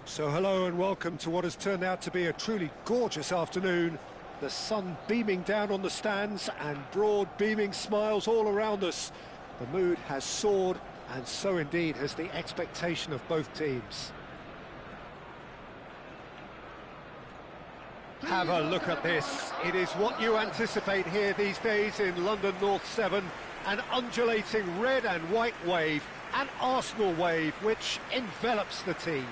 So hello and welcome to what has turned out to be a truly gorgeous afternoon. The sun beaming down on the stands and broad beaming smiles all around us. The mood has soared, and so indeed has the expectation of both teams. Have a look at this. It is what you anticipate here these days in London North 7. An undulating red and white wave, an Arsenal wave which envelops the team.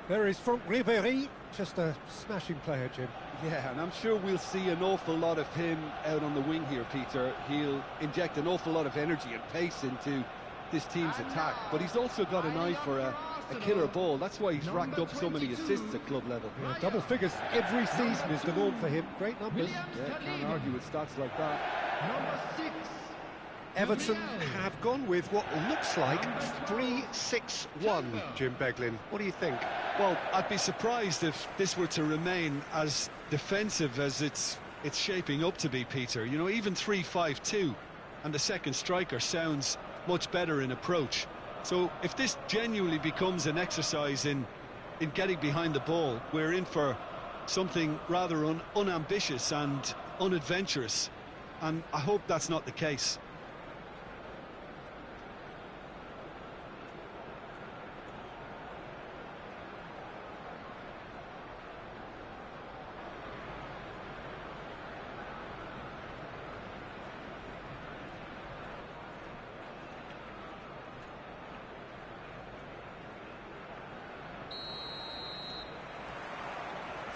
There is Franck Ribéry, just a smashing player, Jim. Yeah, and I'm sure we'll see an awful lot of him out on the wing here, Peter. He'll inject an awful lot of energy and pace into this team's attack, but he's also got an eye for a killer ball. That's why he's racked up so many assists at club level. Yeah, double figures every season is the norm for him. Great numbers. Yeah, can't argue with stats like that. Number 6. Everton have gone with what looks like 3-6-1, Jim Beglin. What do you think? Well, I'd be surprised if this were to remain as defensive as it's shaping up to be, Peter. You know, even 3-5-2 and the second striker sounds much better in approach. So if this genuinely becomes an exercise in getting behind the ball, we're in for something rather unambitious and unadventurous. And I hope that's not the case.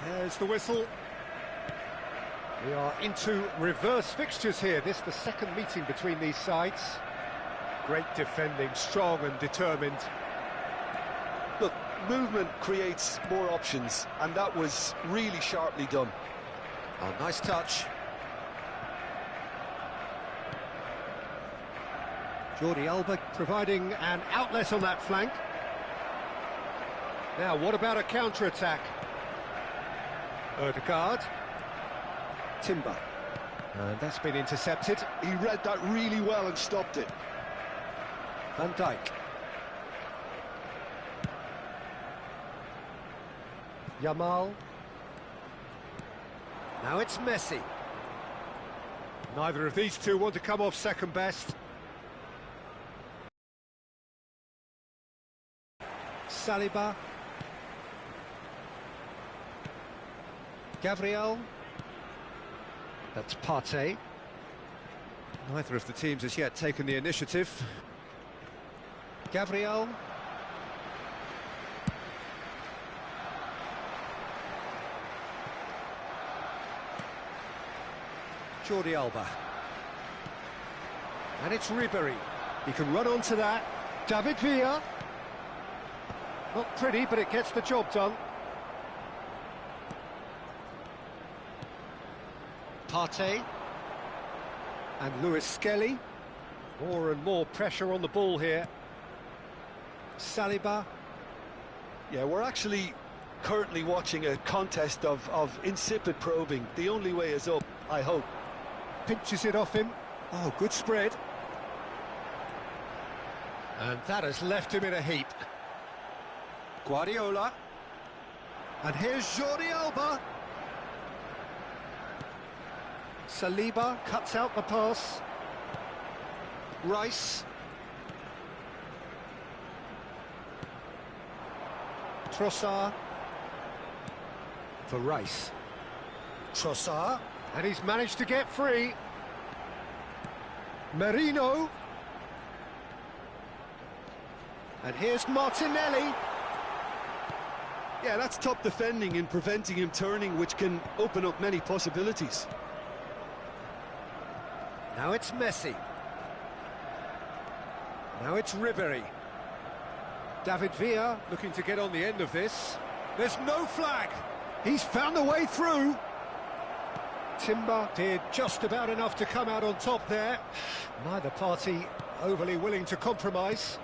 There's the whistle. We are into reverse fixtures here. This is the second meeting between these sides. Great defending, strong and determined. Look, movement creates more options, and that was really sharply done. Oh, nice touch. Jordi Alba providing an outlet on that flank. Now, what about a counter-attack? Ødegaard. Timber. And that's been intercepted. He read that really well and stopped it. Van Dijk. Yamal. Now it's Messi. Neither of these two want to come off second best. Saliba. Gabriel. That's Partey. Neither of the teams has yet taken the initiative. Gabriel. Jordi Alba. And it's Ribéry. He can run onto that. David Villa. Not pretty, but it gets the job done. Partey and Lewis Skelly. More and more pressure on the ball here. Saliba. Yeah, we're actually currently watching a contest of insipid probing. The only way is up, I hope. Pinches it off him. Oh, good spread. And that has left him in a heap. Guardiola. And here's Jordi Alba. Saliba cuts out the pass. Rice. Trossard. For Rice. Trossard. And he's managed to get free. Merino. And here's Martinelli. Yeah, that's top defending and preventing him turning, which can open up many possibilities. Now it's Messi. Now it's Ribery. David Villa looking to get on the end of this. There's no flag. He's found a way through. Timber did just about enough to come out on top there. Neither party overly willing to compromise.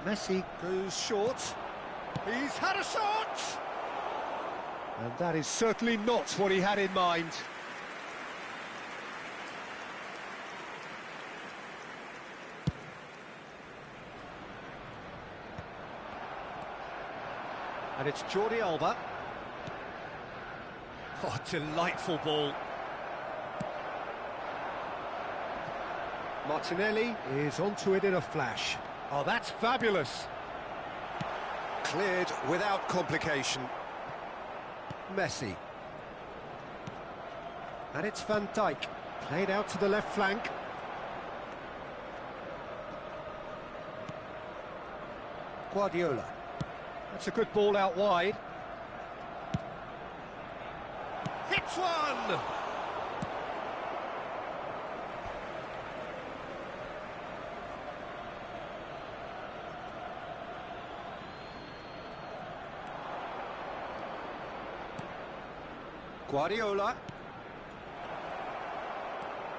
Messi goes short. He's had a shot! And that is certainly not what he had in mind. And it's Jordi Alba. Oh, delightful ball. Martinelli is onto it in a flash. Oh, that's fabulous. Cleared without complication. Messi. And it's Van Dijk. Played out to the left flank. Guardiola. That's a good ball out wide. Hits one! Guardiola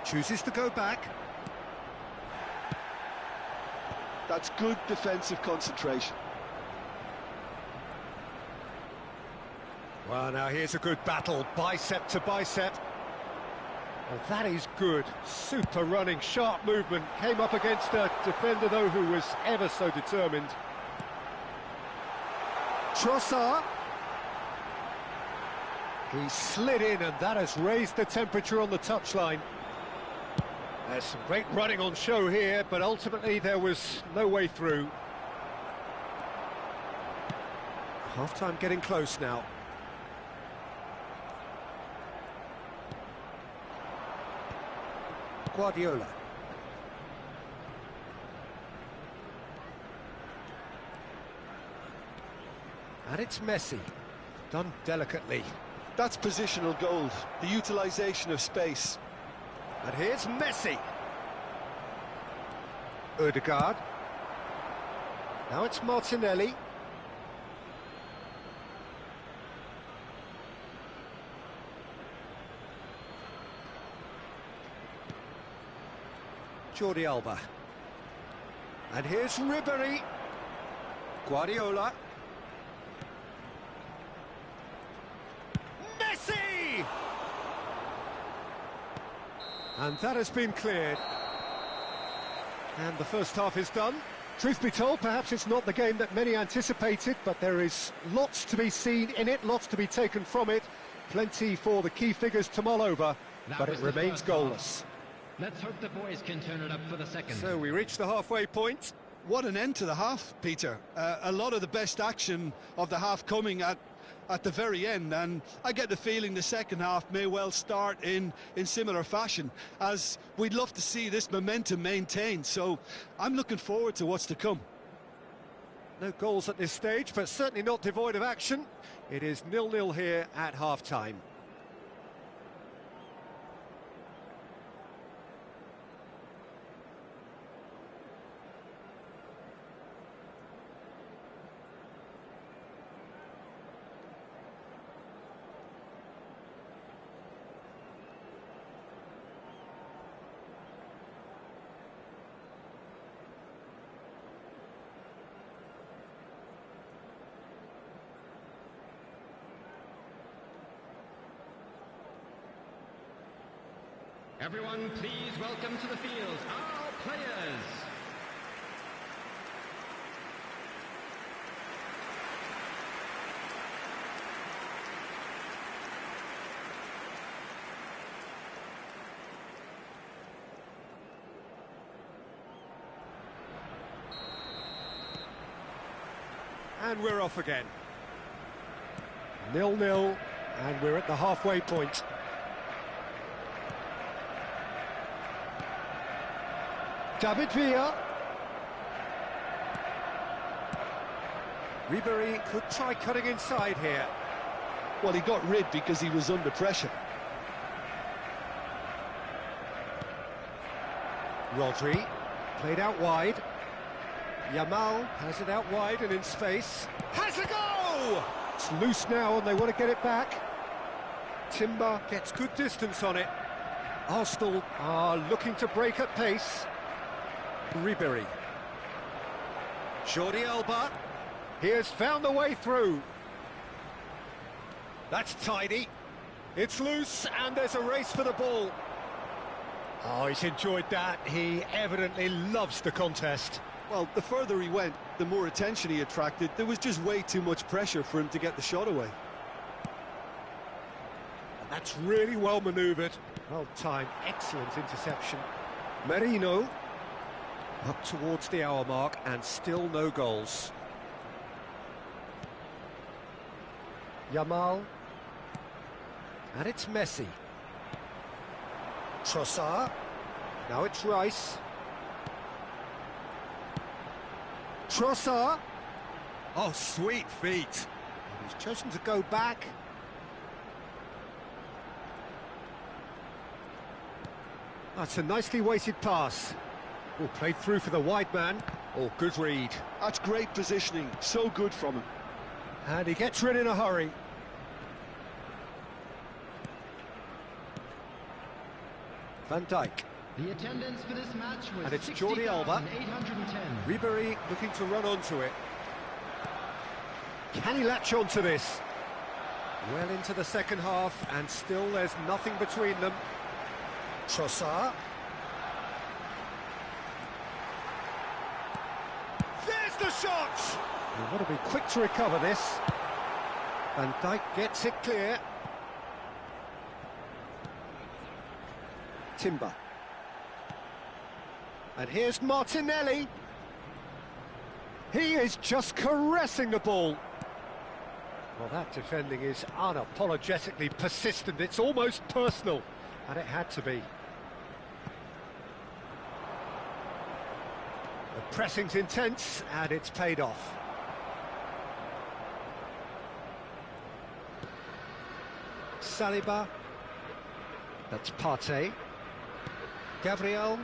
chooses to go back. That's good defensive concentration. Well, now here's a good battle, bicep to bicep. Well, that is good. Super running, sharp movement. Came up against a defender, though, who was ever so determined. Trossard. He slid in, and that has raised the temperature on the touchline. There's some great running on show here, but ultimately there was no way through. Half-time getting close now. Guardiola. And it's Messi. Done delicately. That's positional gold, the utilisation of space. And here's Messi. Odegaard. Now it's Martinelli. Jordi Alba. And here's Ribery. Guardiola. Messi! And that has been cleared. And the first half is done. Truth be told, perhaps it's not the game that many anticipated, but there is lots to be seen in it, lots to be taken from it. Plenty for the key figures to mull over, but it remains goalless. Let's hope the boys can turn it up for the second. So we reach the halfway point. What an end to the half, Peter. A lot of the best action of the half coming at the very end, and I get the feeling the second half may well start in similar fashion, as we'd love to see this momentum maintained. So I'm looking forward to what's to come. No goals at this stage, but certainly not devoid of action. It is 0-0 here at half-time. Everyone, please welcome to the field our players. And we're off again. 0-0, and we're at the halfway point. David Villa. Ribery could try cutting inside here. Well, he got rid because he was under pressure. Rodri, played out wide. Yamal has it out wide and in space. Has a go! It's loose now and they want to get it back. Timber gets good distance on it. Arsenal are looking to break at pace. Ribery. Jordi Alba. He has found the way through. That's tidy. It's loose and there's a race for the ball. Oh, he's enjoyed that. He evidently loves the contest. Well, the further he went, the more attention he attracted. There was just way too much pressure for him to get the shot away. And that's really well manoeuvred. Well timed, excellent interception. Merino up towards the hour mark and still no goals. Yamal. And it's Messi. Trossard. Now it's Rice. Trossard. Oh, sweet feet. And he's chosen to go back. That's a nicely weighted pass. Oh, played through for the wide man. Oh, good read. That's great positioning. So good from him. And he gets rid in a hurry. Van Dijk. The attendance for this match was And it's Jordi Alba. 60,810. Ribery looking to run onto it. Can he latch onto this? Well into the second half, and still there's nothing between them. Trossard. There's the shot! You want to be quick to recover this. Van Dijk gets it clear. Timber. And here's Martinelli. He is just caressing the ball. Well, that defending is unapologetically persistent. It's almost personal, and it had to be. The pressing's intense, and it's paid off. Saliba. That's Partey. Gabriel.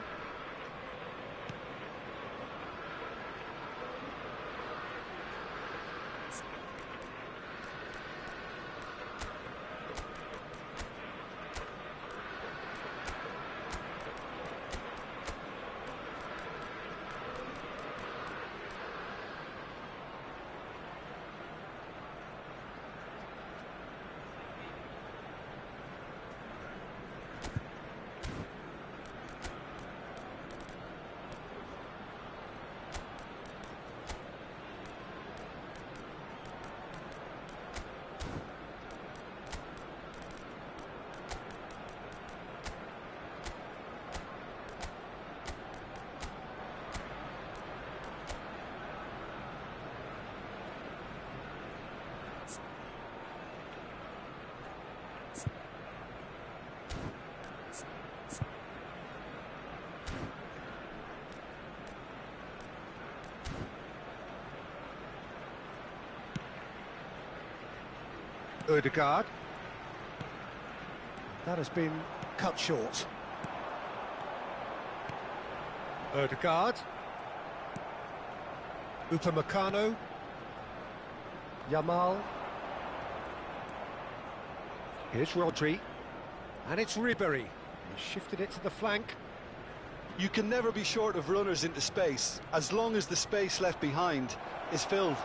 Ødegaard. That has been cut short. Ødegaard. Upamecano. Yamal. Here's Rodri. And it's Ribery. He shifted it to the flank. You can never be short of runners into space, as long as the space left behind is filled.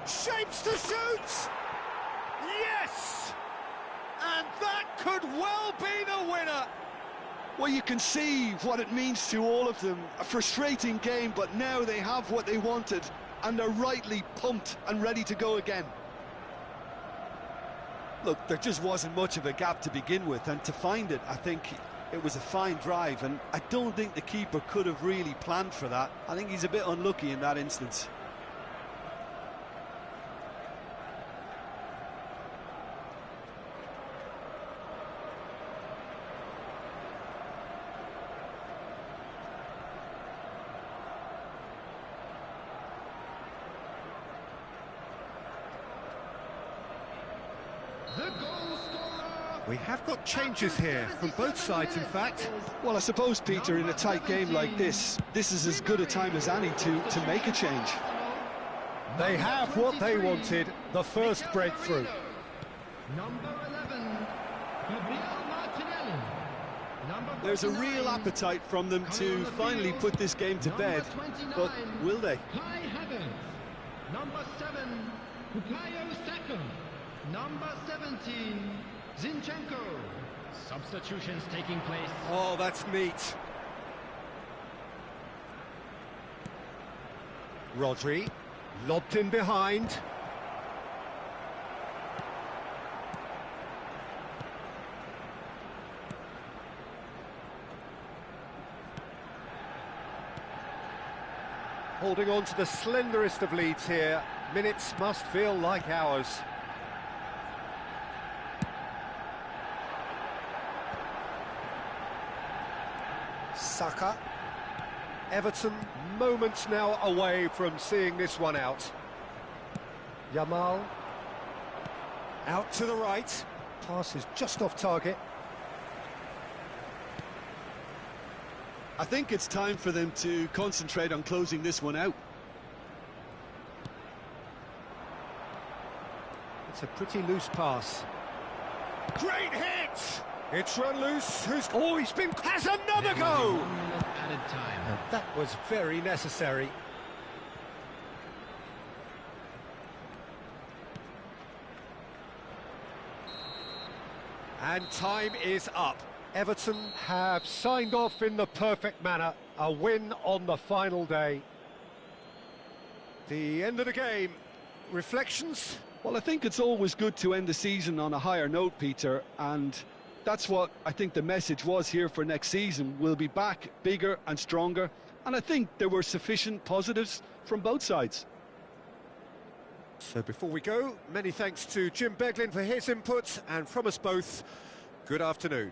Shapes to shoot! Yes! And that could well be the winner! Well, you can see what it means to all of them. A frustrating game, but now they have what they wanted, and they're rightly pumped and ready to go again. Look, there just wasn't much of a gap to begin with, and to find it, I think it was a fine drive, and I don't think the keeper could have really planned for that. I think he's a bit unlucky in that instance. the goal scorer. We have got changes here from both sides, in fact. Well, I suppose, Peter, in a tight game like this is as good a time as any to make a change. They have what they wanted, the first breakthrough. Number 11, Gabriel Martinelli. There's a real appetite from them to finally put this game to bed, but will they? Kai Havertz. Number 7, Bukayo Saka. Number 17, Zinchenko. Substitutions taking place. Oh, that's neat. Rodri, lobbed in behind. Holding on to the slenderest of leads here. Minutes must feel like hours. Saka. Everton moments now away from seeing this one out. Yamal. Out to the right. Pass is just off target. I think it's time for them to concentrate on closing this one out. It's a pretty loose pass. Great hit! It's run loose. Oh, has another go! Added time. And that was very necessary. And time is up. Everton have signed off in the perfect manner. A win on the final day. The end of the game. Reflections? Well, I think it's always good to end the season on a higher note, Peter, and that's what I think the message was here for next season. We'll be back bigger and stronger, and I think there were sufficient positives from both sides. So before we go, many thanks to Jim Beglin for his input, and from us both, good afternoon.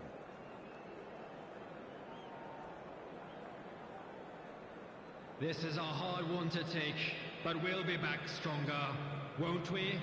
This is a hard one to take, but we'll be back stronger, won't we?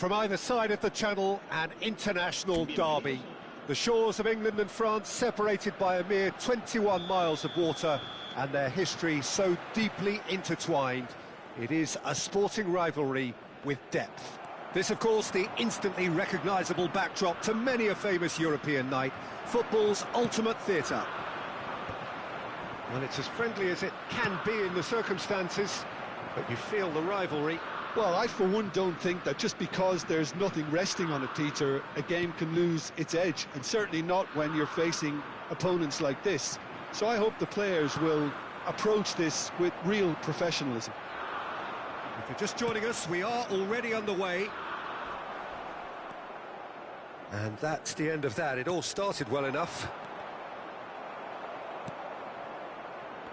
From either side of the channel, an international derby. The shores of England and France separated by a mere 21 miles of water, and their history so deeply intertwined. It is a sporting rivalry with depth. This, of course, the instantly recognisable backdrop to many a famous European night, football's ultimate theatre. Well, it's as friendly as it can be in the circumstances, but you feel the rivalry. Well, I for one don't think that just because there's nothing resting on it, Peter, a game can lose its edge, and certainly not when you're facing opponents like this. So I hope the players will approach this with real professionalism. If you're just joining us, we are already underway. And that's the end of that. It all started well enough.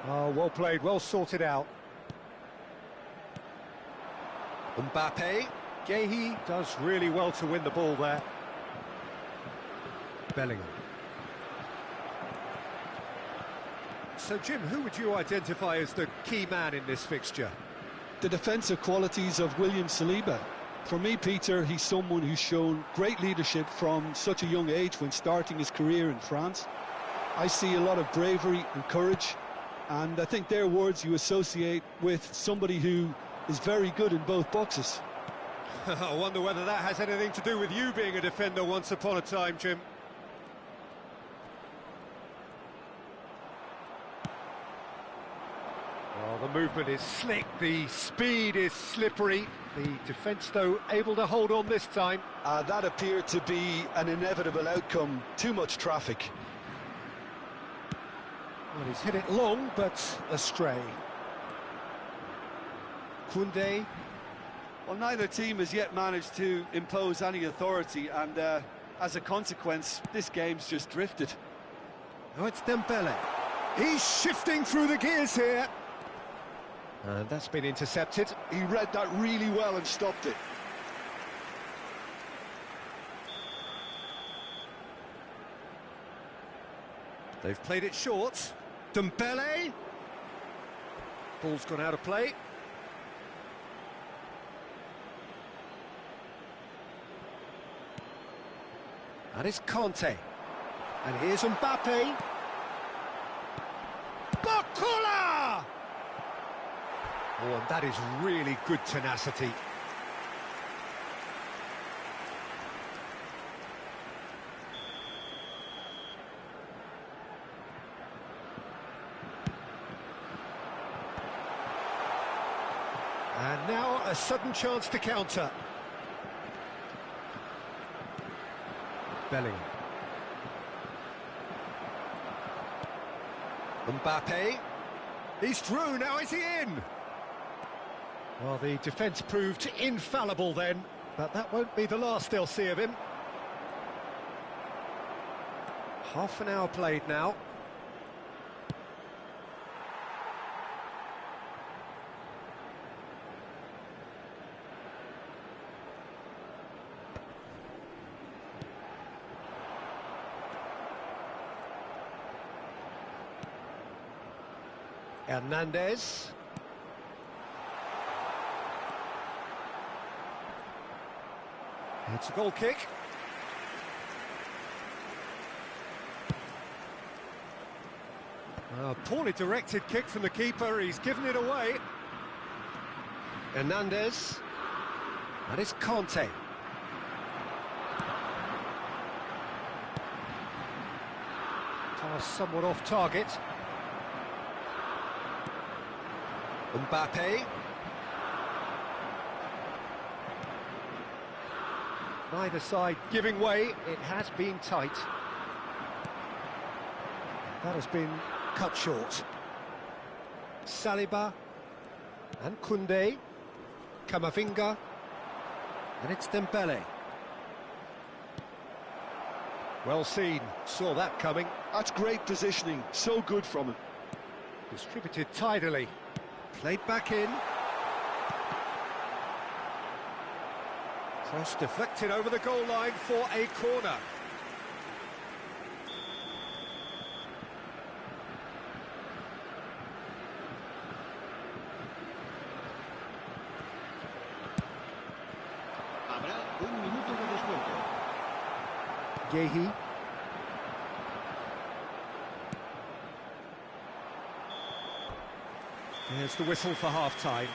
Oh, well played, well sorted out. Mbappe. Gehi does really well to win the ball there. Bellingham. So, Jim, who would you identify as the key man in this fixture? The defensive qualities of William Saliba. For me, Peter, he's someone who's shown great leadership from such a young age when starting his career in France. I see a lot of bravery and courage, and I think they're words you associate with somebody who is very good in both boxes. I wonder whether that has anything to do with you being a defender once upon a time, Jim. Well, the movement is slick, the speed is slippery. The defence, though, able to hold on this time. That appeared to be an inevitable outcome. Too much traffic. Well, he's hit it long, but astray. Koundé. Well, neither team has yet managed to impose any authority, and as a consequence, this game's just drifted. Now it's Dembele. He's shifting through the gears here. And that's been intercepted. He read that really well and stopped it. They've played it short. Dembele. Ball's gone out of play. That is Conte. And here's Mbappe. Bakula! Oh, and that is really good tenacity. And now a sudden chance to counter. Bellingham. Mbappe. He's through, now is he in? Well, the defence proved infallible then, but that won't be the last they'll see of him. Half an hour played now. Hernandez. It's a goal kick. A poorly directed kick from the keeper, he's given it away. Hernandez. That is Conte. Pass somewhat off target. Mbappe. Neither side giving way, it has been tight. That has been cut short. Saliba and Koundé. Camavinga. And it's Dembele. Well seen, saw that coming. That's great positioning, so good from him. Distributed tidily. Played back in. Cross deflected over the goal line for a corner. Un minuto de descuento. Yehi. Here's the whistle for half-time.